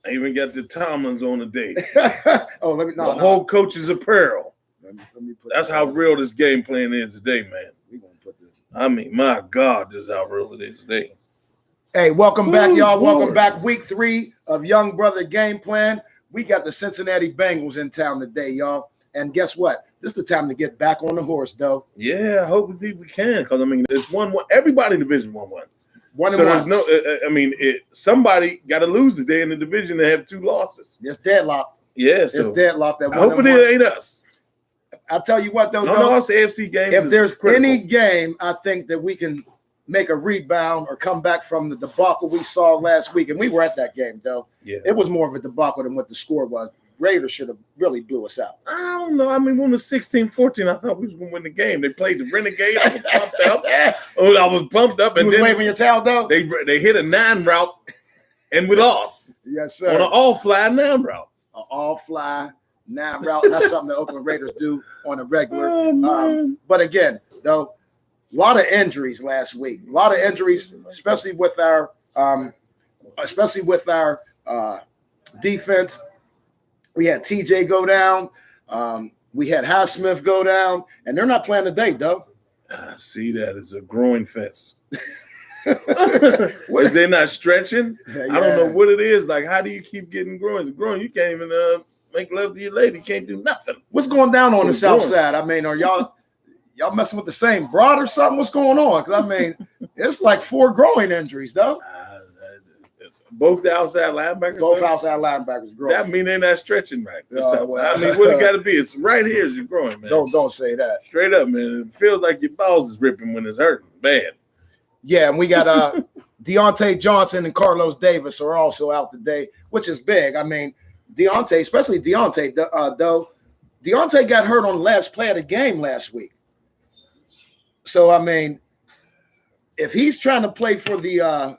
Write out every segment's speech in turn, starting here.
I even got the Tomlins on the day. The whole coach's apparel. Let me put That's how real this game plan is today, man. We gonna put this. I mean, my God, this is how real it is today. Hey, welcome back, y'all. Lord. Welcome back. Week 3 of Young Brother Game Plan. We got the Cincinnati Bengals in town today, y'all. And guess what? This is the time to get back on the horse, though. Yeah, I hope we can. Because, I mean, it's 1-1. Everybody in the division 1-1. So there's no, somebody got to lose today in the division to have 2 losses. It's deadlocked. Yeah, so it's deadlocked. I hope it ain't us. I'll tell you what, though. No, it's AFC games. If there's any game, I think that we can make a rebound or come back from the debacle we saw last week. And we were at that game, though. Yeah. It was more of a debacle than what the score was. Raiders should have really blew us out. I don't know. I mean, when it was 16-14, I thought we was going to win the game. They played the Renegade. I was pumped up. I was pumped up. And you was waving your towel, though? They hit a 9 route, and we lost. Yes, sir. On an all-fly 9 route. An all-fly 9 route. That's something the Oakland Raiders do on a regular. But again, though, a lot of injuries last week. A lot of injuries, especially with our defense. We had TJ go down. We had Highsmith go down, and they're not playing today, though. I see that as a growing fest. Is they not stretching? Yeah. I don't know what it is. Like, how do you keep getting growing? It's growing. You can't even make love to your lady. You can't do nothing. What's going down on the south side? I mean, are y'all messing with the same broad or something? What's going on? Because, I mean, it's like 4 growing injuries, though. Both the outside linebackers? Both outside linebackers growing. That mean they're not stretching right. I mean, what it got to be? It's right here is you're growing, man. Don't say that. Straight up, man. It feels like your balls is ripping when it's hurting. Bad. Yeah, and we got Deontay Johnson and Carlos Davis are also out today, which is big. I mean, Deontay, especially Deontay, though. Deontay got hurt on the last play of the game last week. So, I mean, if he's trying to play for the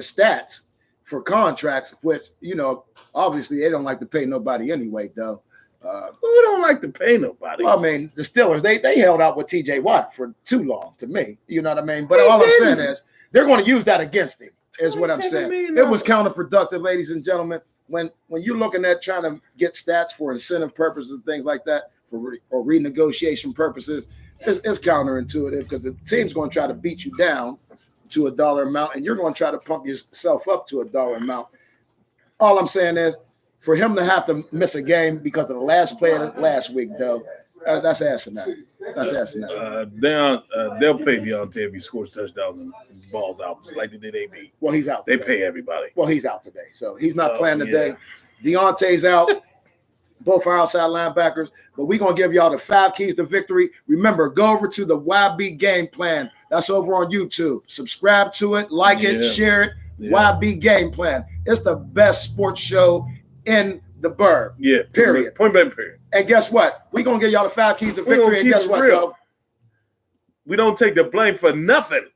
stats, for contracts, which, you know, obviously they don't like to pay nobody anyway, though. Who don't like to pay nobody? Well, I mean, the Steelers, they held out with TJ Watt for too long to me. You know what I mean? But all I'm saying is they're going to use that against him, is what I'm saying. It was counterproductive, ladies and gentlemen. When you're looking at trying to get stats for incentive purposes and things like that, or renegotiation purposes, it's counterintuitive because the team's going to try to beat you down to a dollar amount, and you're going to try to pump yourself up to a dollar amount. All I'm saying is, for him to have to miss a game because of the last play of last week, though, that's asinine. That's asinine. They'll pay Deontay if he scores touchdowns and balls out, just like they did AB. Well, he's out. They pay everybody. Well, he's out today, so he's not playing today. Deontay's out. Both our outside linebackers, but we're going to give y'all the 5 keys to victory. Remember, go over to the YB Game Plan. That's over on YouTube. Subscribe to it, like it, share it. YB Game Plan. It's the best sports show in the burg. Yeah. Period. Point blank period. And guess what? We're going to give y'all the 5 keys to victory. And guess what, though? We don't take the blame for nothing.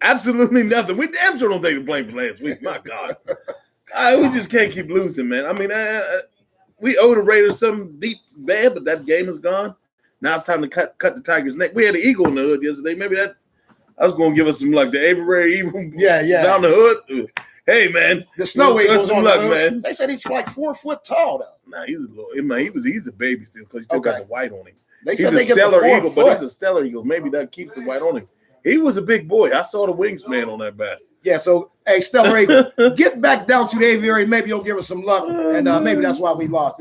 Absolutely nothing. We damn sure don't take the blame for last week. My God. We just can't keep losing, man. I mean, we owe the Raiders something deep bad, but that game is gone. Now it's time to cut the Tigers' neck. We had an eagle in the hood yesterday. Maybe that I was going to give us some luck. The Avery Eagle down the hood. Hey, man. The Snow Eagle's on luck, the man. They said he's like 4 foot tall, though. Nah, he's a little. Man, he's a baby still because he still got the white on him. He's a stellar eagle, but he's a stellar eagle. Maybe that keeps the white on him. He was a big boy. I saw the wingspan on that bat. Yeah, so, hey, Stellar Eagle, get back down to the aviary. Maybe you'll give us some luck, and maybe that's why we lost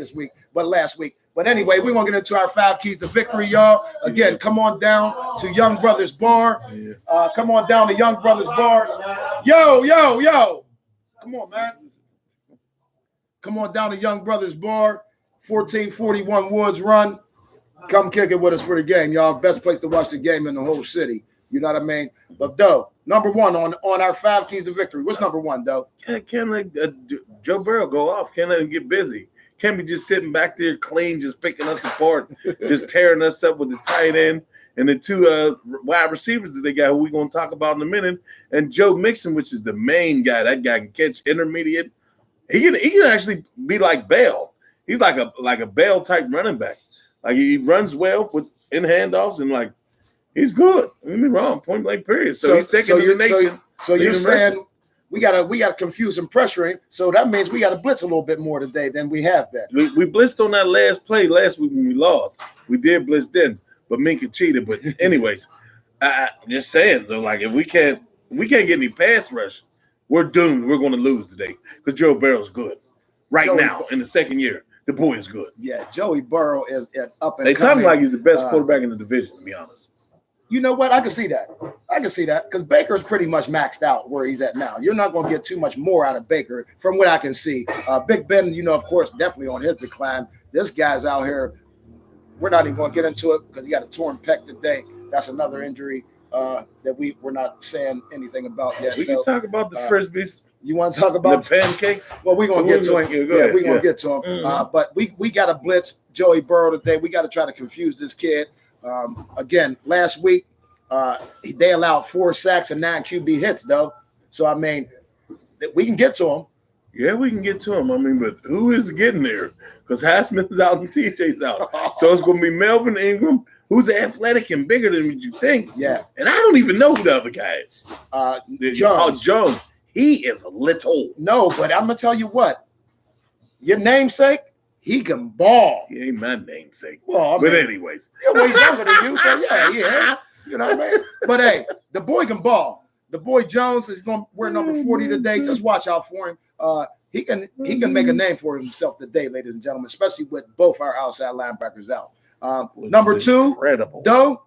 last week. But anyway, we're going to get into our 5 keys to victory, y'all. Again, come on down to Young Brothers Bar. Come on down to Young Brothers Bar. Yo. Come on, man. Come on down to Young Brothers Bar, 1441 Woods Run. Come kick it with us for the game, y'all. Best place to watch the game in the whole city. You know what I mean? But, though, number 1 on our 5 keys to victory. What's number 1, though? Can't let Joe Burrow go off. Can't let him get busy. Can't be just sitting back there clean, just picking us apart, just tearing us up with the tight end and the 2 wide receivers that they got, who we're going to talk about in a minute. And Joe Mixon, which is the main guy. That guy can catch intermediate. He can actually be like Bell. He's like a Bell type running back. Like he runs well in handoffs and like he's good. Don't get me wrong, point blank period. So he's second in the nation. So you're saying we gotta confuse and pressure him. So that means we gotta blitz a little bit more today than we have been. We blitzed on that last play last week when we lost. We did blitz then, but Minka cheated. But anyways, I just saying, so like if we can't get any pass rush, we're doomed. We're going to lose today because Joe Burrow's good now in the second year. The boy is good. Yeah, Joey Burrow is up and they coming. talk like he's the best quarterback in the division, to be honest. You know what? I can see that because Baker's pretty much maxed out where he's at now. You're not going to get too much more out of Baker from what I can see. Big Ben, of course, definitely on his decline. This guy's out here. We're not even going to get into it because he got a torn pec today. That's another injury that we're not saying anything about yet. We can talk about the Frisbees. You want to talk about the pancakes? Well, we're going to get to him. Yeah, we're going to get to him. Mm-hmm. But we got to blitz Joey Burrow today. We got to try to confuse this kid. Again, last week, they allowed 4 sacks and 9 QB hits, though. So, I mean, we can get to him. Yeah, we can get to him. I mean, but who is getting there? Because Highsmith is out and TJ's out. So it's going to be Melvin Ingram, who's athletic and bigger than what you think. Yeah. And I don't even know who the other guy is. Jones. He is a little. No, but I'm going to tell you what. Your namesake, he can ball. He ain't my namesake. Well, but anyways. He's younger than you, so yeah. You know what I mean? But, hey, the boy can ball. The boy Jones is going to wear number 40 today. Just watch out for him. He can make a name for himself today, ladies and gentlemen, especially with both our outside linebackers out. Number 2, incredible. Though,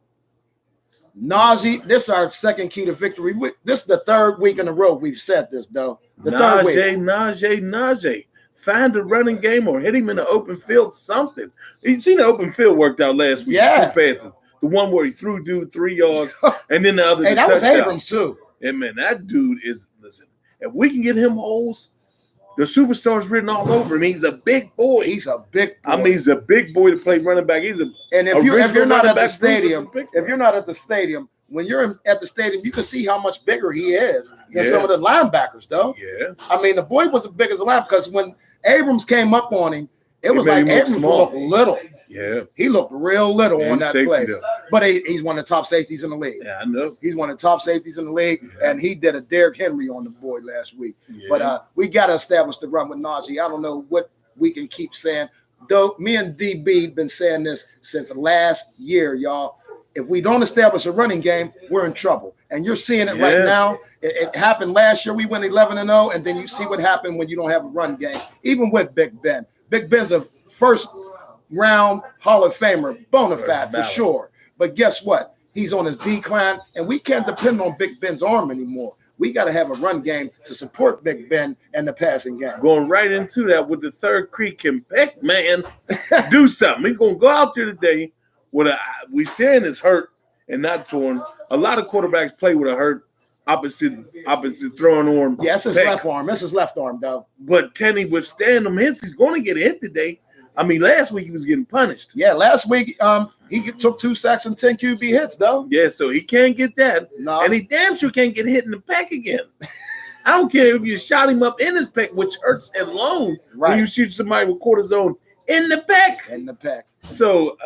Najee, this is our second key to victory. This is the 3rd week in a row we've said this, though. Najee. Find a running game or hit him in the open field, something. You seen the open field worked out last week. Yeah. 2 passes. The one where he threw dude 3 yards, and then the other. Hey, that touchdown. was Abrams, too. And, man, that dude is, listen, if we can get him holes, the superstar's written all over him. He's a big boy. He's a big boy. I mean, he's a big boy to play running back. If you're not at the stadium, when you're at the stadium, you can see how much bigger he is than some of the linebackers, though. Yeah. I mean, the boy was as big as a linebacker because when Abrams came up on him, it was like Abrams looked little. Yeah. He looked real little on that play. Though. But he's one of the top safeties in the league. Yeah, I know. He's one of the top safeties in the league, and he did a Derrick Henry on the boy last week. Yeah. But we got to establish the run with Najee. I don't know what we can keep saying. Though me and DB been saying this since last year, y'all. If we don't establish a running game, we're in trouble. And you're seeing it right now. It happened last year. We went 11-0, and then you see what happened when you don't have a run game, even with Big Ben. Big Ben's a first-round Hall of Famer, bona fide for sure. But guess what? He's on his decline, and we can't depend on Big Ben's arm anymore. We got to have a run game to support Big Ben and the passing game. Going right into that with the Third Creek and Peck, man, do something. He's going to go out there today with we saying it's hurt and not torn. A lot of quarterbacks play with a hurt opposite throwing arm. Yeah, that's his left arm. That's his left arm, though. But can he withstand them hits? He's going to get hit today. I mean, last week he was getting punished. Yeah, last week he took 2 sacks and 10 QB hits, though. Yeah, so he can't get that. No. And he damn sure can't get hit in the pec again. I don't care if you shot him up in his pec, which hurts alone when you shoot somebody with cortisone in the pec. In the pec. So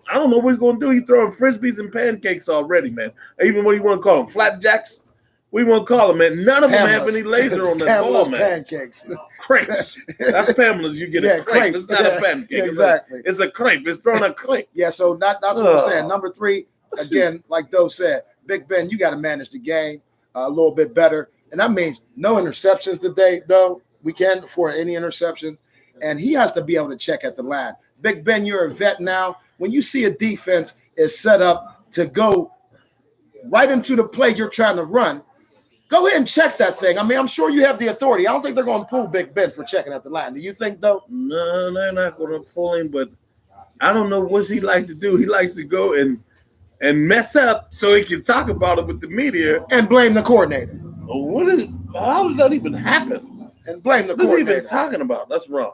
I don't know what he's going to do. He's throwing Frisbees and pancakes already, man. Even what do you want to call them? Flapjacks? What do you want to call them, man? None of them have any laser on that ball, man. Pancakes. Crepes. That's Pamela's. You get a crepe. It's not a pancake. Exactly. It's a crepe. It's throwing a crepe. Yeah, so that's what I'm saying. Number 3, again, like Doe said, Big Ben, you got to manage the game a little bit better. And that means no interceptions today, though. We can't afford any interceptions. And he has to be able to check at the line. Big Ben, you're a vet now. When you see a defense is set up to go right into the play you're trying to run, go ahead and check that thing. I mean, I'm sure you have the authority. I don't think they're going to pull Big Ben for checking at the line. Do you think, though? No, they're not going to pull him, but I don't know what he likes to do. He likes to go and mess up so he can talk about it with the media. And blame the coordinator. How does that even happen? And blame the coordinator. What are you even talking about? That's Ron.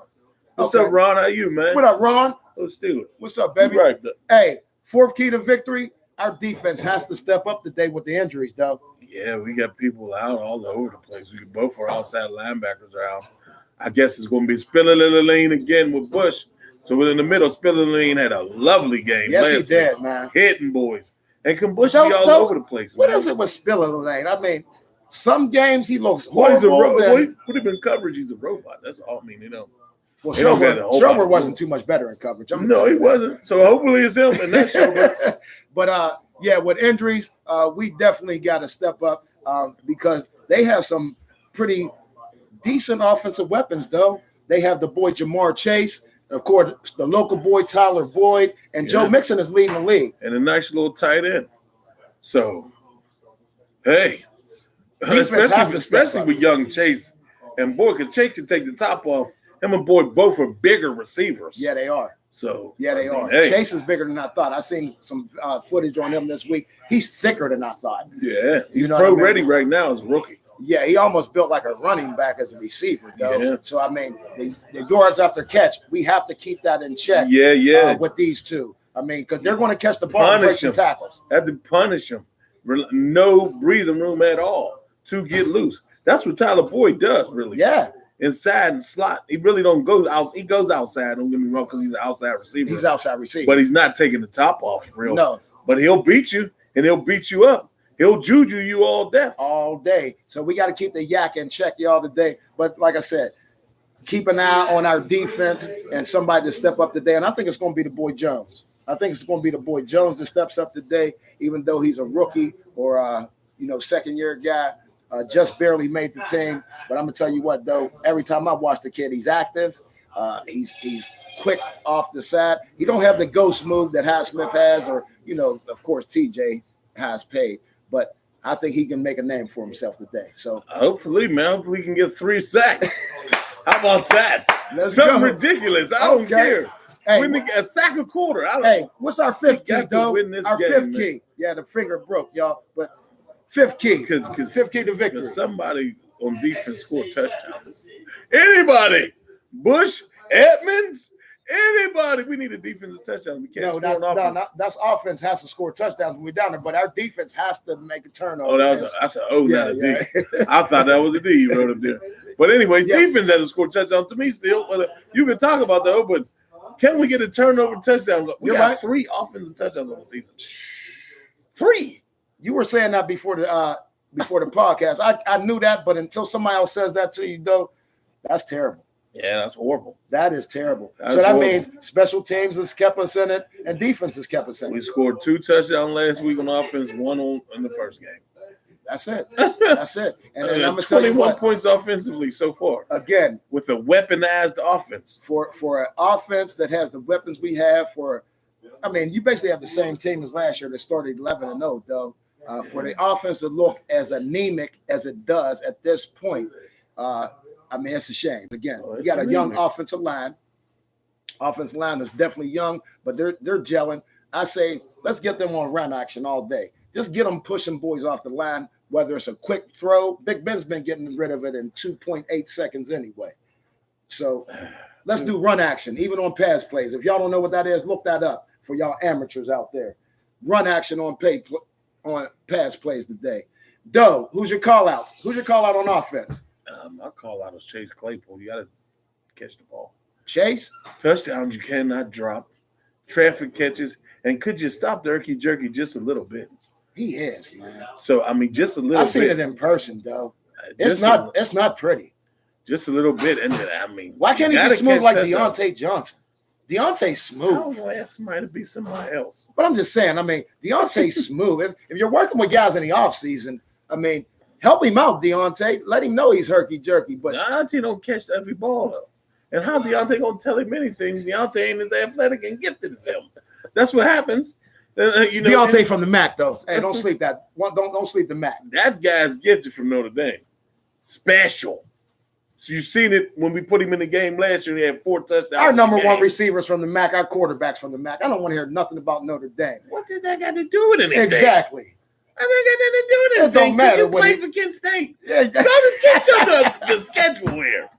What's up, Ron? How you, man? What up, Ron? Those Steelers. What's up, baby? Right. Hey, 4th key to victory. Our defense has to step up today with the injuries, though. Yeah, we got people out all over the place. Both our outside linebackers are out. I guess it's going to be Spiller again with Bush. So we're in the middle. Spiller had a lovely game. Yes, he did, man. Hitting boys. And can Bush be all over the place, What man. is it with Spiller? I mean, Some games he looks Well, he's a horrible. robot. Put him in coverage. He's a robot. That's all. I mean, Well, they don't got a whole lot Sherwood of wasn't too much better in coverage. No, he wasn't. So hopefully it's him in that show. But yeah, with injuries, we definitely got to step up because they have some pretty decent offensive weapons, though. They have the boy Jamar Chase, of course, the local boy Tyler Boyd, and Joe Mixon is leading the league. And a nice little tight end. So, hey, especially with young Chase and Boyd, because Chase can take the top off. Him and Boyd both are bigger receivers. Yeah, they are. So yeah, they are. Hey. Chase is bigger than I thought. I seen some footage on him this week. He's thicker than I thought. Yeah, he's pro ready right now as a rookie. Yeah, he almost built like a running back as a receiver, though. Yeah. So I mean, the yards after catch, we have to keep that in check. Yeah. With these two, I mean, because they're going to catch the ball and break some tackles. Have to punish him. No breathing room at all to get loose. That's what Tyler Boyd does, really. Yeah. Inside and slot. He really don't go out. He goes outside. Don't get me wrong, because he's an outside receiver. He's outside receiver, but he's not taking the top off, real. No. But he'll beat you, and he'll beat you up. He'll juju you all day. So we got to keep the yak in check, y'all, today. But like I said, keep an eye on our defense and somebody to step up today. And I think it's going to be the boy Jones. I think it's going to be the boy Jones that steps up today, even though he's a rookie or second-year guy. Just barely made the team, but I'm gonna tell you what, though. Every time I watch the kid, he's active. He's quick off the side. He don't have the ghost move that Highsmith has, or of course, TJ has paid. But I think he can make a name for himself today. So hopefully, man. Hopefully, he can get 3 sacks. How about that? go. Something ridiculous. I don't care. Hey, a sack a quarter. What's our fifth key, though? Our fifth key. Yeah, the finger broke, y'all. But fifth key. Fifth key to victory. Somebody on defense scored touchdowns. Anybody? Bush, Edmonds, anybody? We need a defensive touchdown. We can't score on offense. That's offense has to score touchdowns when we're down there, but our defense has to make a turnover. Oh, that's an O, not a D. I thought that was a D you wrote up there. But anyway, defense has to score touchdowns to me still. But you can talk about the O, but can we get a turnover touchdown? We got 3 offensive touchdowns on the season. 3. You were saying that before the podcast. I knew that, but until somebody else says that to you, though, that's terrible. Yeah, that's horrible. That is terrible. That means special teams has kept us in it, and defense has kept us in it. We scored 2 touchdowns last week on offense, 1 in the first game. That's it. That's it. And I'm gonna tell you 21 points offensively so far. Again, with a weaponized offense. For an offense that has the weapons we have, you basically have the same team as last year that started 11-0, though. For the offense to look as anemic as it does at this point, it's a shame. Again, you got a young offensive line. Offensive line is definitely young, but they're gelling. I say let's get them on run action all day. Just get them pushing boys off the line, whether it's a quick throw. Big Ben's been getting rid of it in 2.8 seconds anyway. So let's do run action, even on pass plays. If y'all don't know what that is, look that up for y'all amateurs out there. Run action on pass plays today. Doe, who's your call out? Who's your call out on offense? My call out is Chase Claypool. You got to catch the ball. Chase? Touchdowns you cannot drop. Traffic catches. And could you stop the herky jerky just a little bit? He is, man. So, just a little bit. I seen it in person, though. It's not pretty. Just a little bit. And why can't he be smooth like Deontay Johnson? Deontay's smooth. I don't want somebody to be somebody else. But I'm just saying, Deontay's smooth. If you're working with guys in the offseason, help him out, Deontay. Let him know he's herky-jerky. But Deontay don't catch every ball, though. And how Deontay going to tell him anything? Deontay ain't as athletic and gifted as him. That's what happens. Deontay from the MAC, though. Hey, don't sleep that. Don't sleep the MAC. That guy's gifted from Notre Dame. Special. So you seen it when we put him in the game last year. He had 4 touchdowns. Our number 1 receivers from the MAC, our quarterbacks from the MAC. I don't want to hear nothing about Notre Dame. What does that got to do with anything? Exactly. I think got nothing to do with anything. It don't matter. You play for Kent State. Yeah. Go to the schedule here.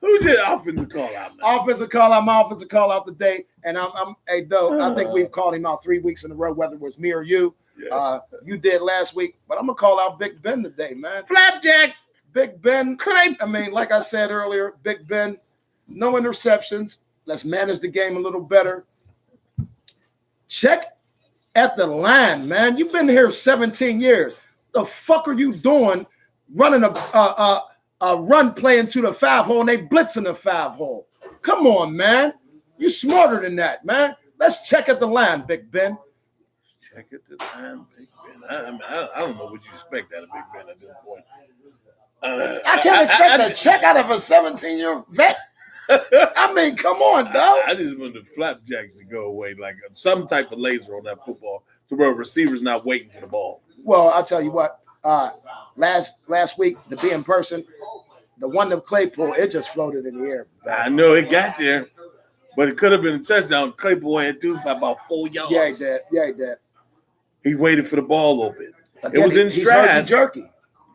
Who's your offensive call out now? Offensive call out. My offensive call out today. And I think we've called him out 3 weeks in a row, whether it was me or you. Yeah. You did last week. But I'm going to call out Big Ben today, man. Flapjack. Big Ben. Like I said earlier, Big Ben, no interceptions. Let's manage the game a little better. Check at the line, man. You've been here 17 years. The fuck are you doing running a run play into the 5 hole, and they blitzing the 5 hole. Come on, man. You smarter than that, man. Let's check at the line, Big Ben. Check at the line, Big Ben. I don't know what you expect out of Big Ben at this point. I can't expect a check out of a 17-year vet. I mean, come on, dog. I just want the flapjacks to go away, like some type of laser on that football, to where a receiver's not waiting for the ball. Well, I'll tell you what. Last week, to be in person, the one to Claypool, it just floated in the air. I know it got there, but it could have been a touchdown. Claypool had through by about 4 yards. Yeah, he did. He waited for the ball a little bit. Again, it was in stride.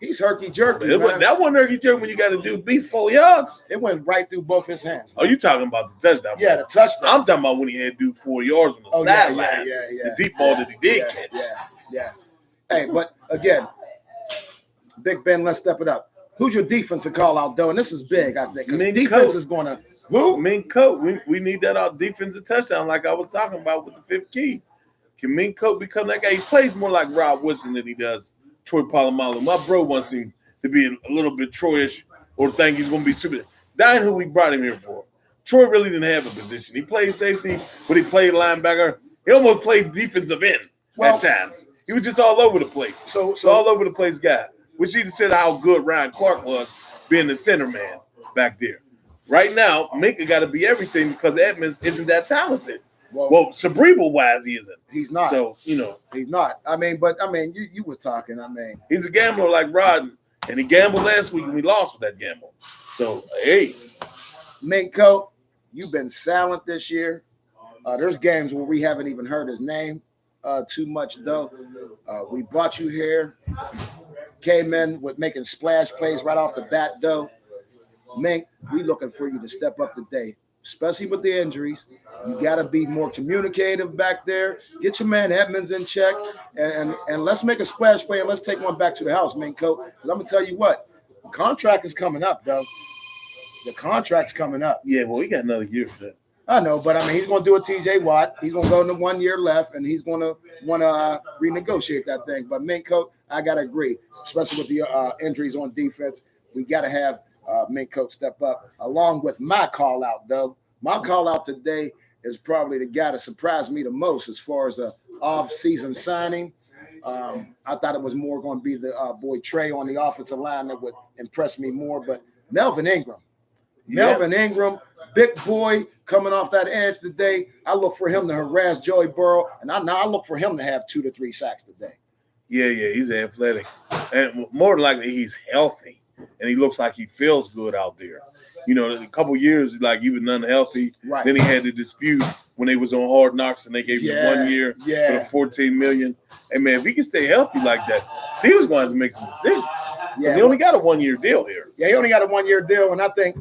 He's herky-jerky. That wasn't herky-jerky when you got to do beat 4 yards. It went right through both his hands. Oh, you talking about the touchdown? Yeah, the touchdown. I'm talking about when he had to do 4 yards on the sideline. Yeah. The deep ball that he did catch. Yeah. Hey, but again, Big Ben, let's step it up. Who's your defense to call out, though? And this is big, I think. Because defense is going to – who? Minko. We need that out defensive touchdown like I was talking about with the 5th key. Can Minko become that guy? He plays more like Rob Wilson than he does Troy Polamalu. My bro wants him to be a little bit Troyish or think he's going to be super. That ain't who we brought him here for. Troy really didn't have a position. He played safety, but he played linebacker. He almost played defensive end at times. He was just all over the place. So all over the place guy, which either said how good Ryan Clark was being the center man back there. Right now, Minka got to be everything because Edmonds isn't that talented. Well, cerebral-wise, he isn't. He's not. So, he's not. You was talking. He's a gambler like Rod, and he gambled last week, and we lost with that gamble. So, hey. Minko, you've been silent this year. There's games where we haven't even heard his name too much, though. We brought you here. Came in with making splash plays right off the bat, though. Mink, we looking for you to step up today, especially with the injuries. You got to be more communicative back there. Get your man Edmonds in check, and let's make a splash play, and let's take one back to the house, Minko. Because I'm going to tell you what, the contract is coming up, though. The contract's coming up. Yeah, well, we got another year for that. I know, but, he's going to do a TJ Watt. He's going to go into 1 year left, and he's going to want to renegotiate that thing. But, Minko, I got to agree, especially with the injuries on defense. We got to have Minko step up, along with my call-out, though. My call-out today is probably the guy that surprised me the most as far as a off-season signing. I thought it was more going to be the boy Trey on the offensive line that would impress me more, but Melvin Ingram. Yeah. Melvin Ingram, big boy coming off that edge today. I look for him to harass Joey Burrow, and I look for him to have 2 to 3 sacks today. Yeah, he's athletic. And more likely he's healthy, and he looks like he feels good out there. A couple years, like he was unhealthy. Right. Then he had the dispute when they was on Hard Knocks, and they gave him 1 year for $14 million. And, man, if he can stay healthy like that, he was going to make some decisions. Yeah, he only got a 1 year deal here. Yeah, he only got a 1 year deal, and I think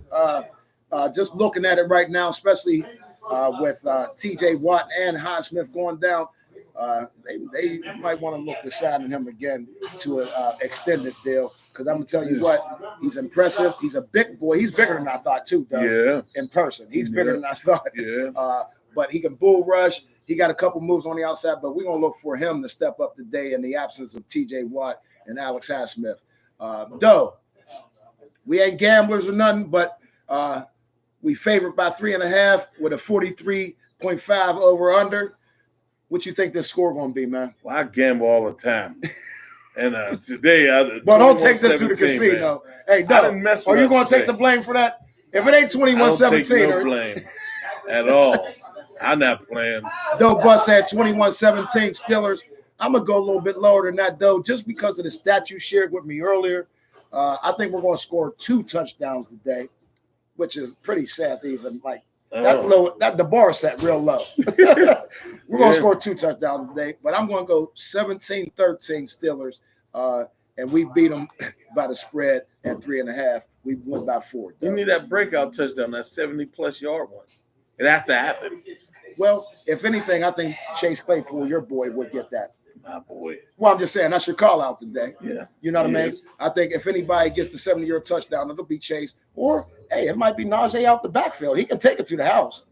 just looking at it right now, especially with T.J. Watt and Highsmith going down, they might want to look to signing him again to an extended deal. Because I'm going to tell you what, he's impressive. He's a big boy. He's bigger than I thought, too, though. Yeah. In person. He's bigger than I thought. Yeah. But he can bull rush. He got a couple moves on the outside, but we're going to look for him to step up today in the absence of T.J. Watt and Alex Highsmith. Though, we ain't gamblers or nothing, but we favored by 3.5 with a 43.5 over-under. What you think this score going to be, man? Well, I gamble all the time. And today, but don't take this to the casino. Man. Hey, Doug, are you going to take the blame for that? If it ain't 21-17, no blame at all. I'm not playing. Doe Bus at 21-17 Steelers. I'm gonna go a little bit lower than that, though, just because of the stat you shared with me earlier. I think we're going to score 2 touchdowns today, which is pretty sad. Even like that low, that the bar set real low. We're going to score 2 touchdowns today, but I'm going to go 17-13 Steelers, and we beat them by the spread at 3.5. We went by 4. You need that breakout touchdown, that 70-plus yard one. It has to happen. Well, if anything, I think Chase Claypool, your boy, would get that. My boy. Well, I'm just saying, that's your call out today. Yeah. You know what I mean? I think if anybody gets the 70-yard touchdown, it'll be Chase. Or, hey, it might be Najee out the backfield. He can take it to the house.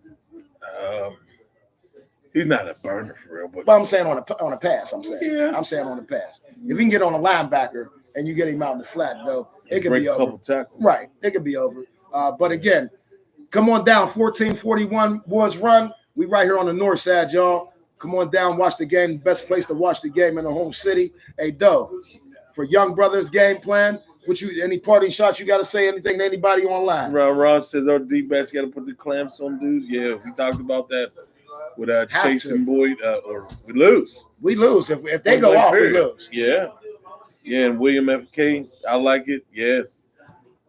He's not a burner for real. But I'm saying on a pass, I'm saying. Yeah. I'm saying on a pass. If he can get on a linebacker and you get him out in the flat, though, it could Break be a over. couple tackles. Right, it could be over. But again, come on down, 1441 Woods Run. We right here on the north side, y'all. Come on down, watch the game. Best place to watch the game in the home city. Hey, Doe, for Young Brothers Game Plan, any parting shots you got to say? Anything to anybody online? Ron says our D-backs got to put the clamps on dudes. Yeah, we talked about that with Chase and Boyd, or we lose. We lose. If they go off, we lose. Yeah. Yeah, and William FK, I like it. Yeah.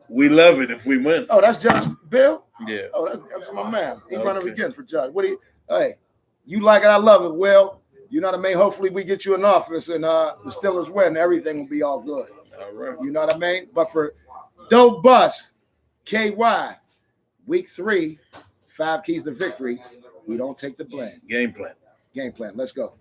We love it if we win. Oh, that's Judge Bill? Yeah. Oh, that's my man. He running again for Judge. Hey, you like it, I love it. Well, you know what I mean? Hopefully we get you in office and the Steelers win. Everything will be all good. All right. You know what I mean? But for Dope Bus, KY, week 3, 5 keys to victory, we don't take the blame. Game plan. Game plan. Let's go.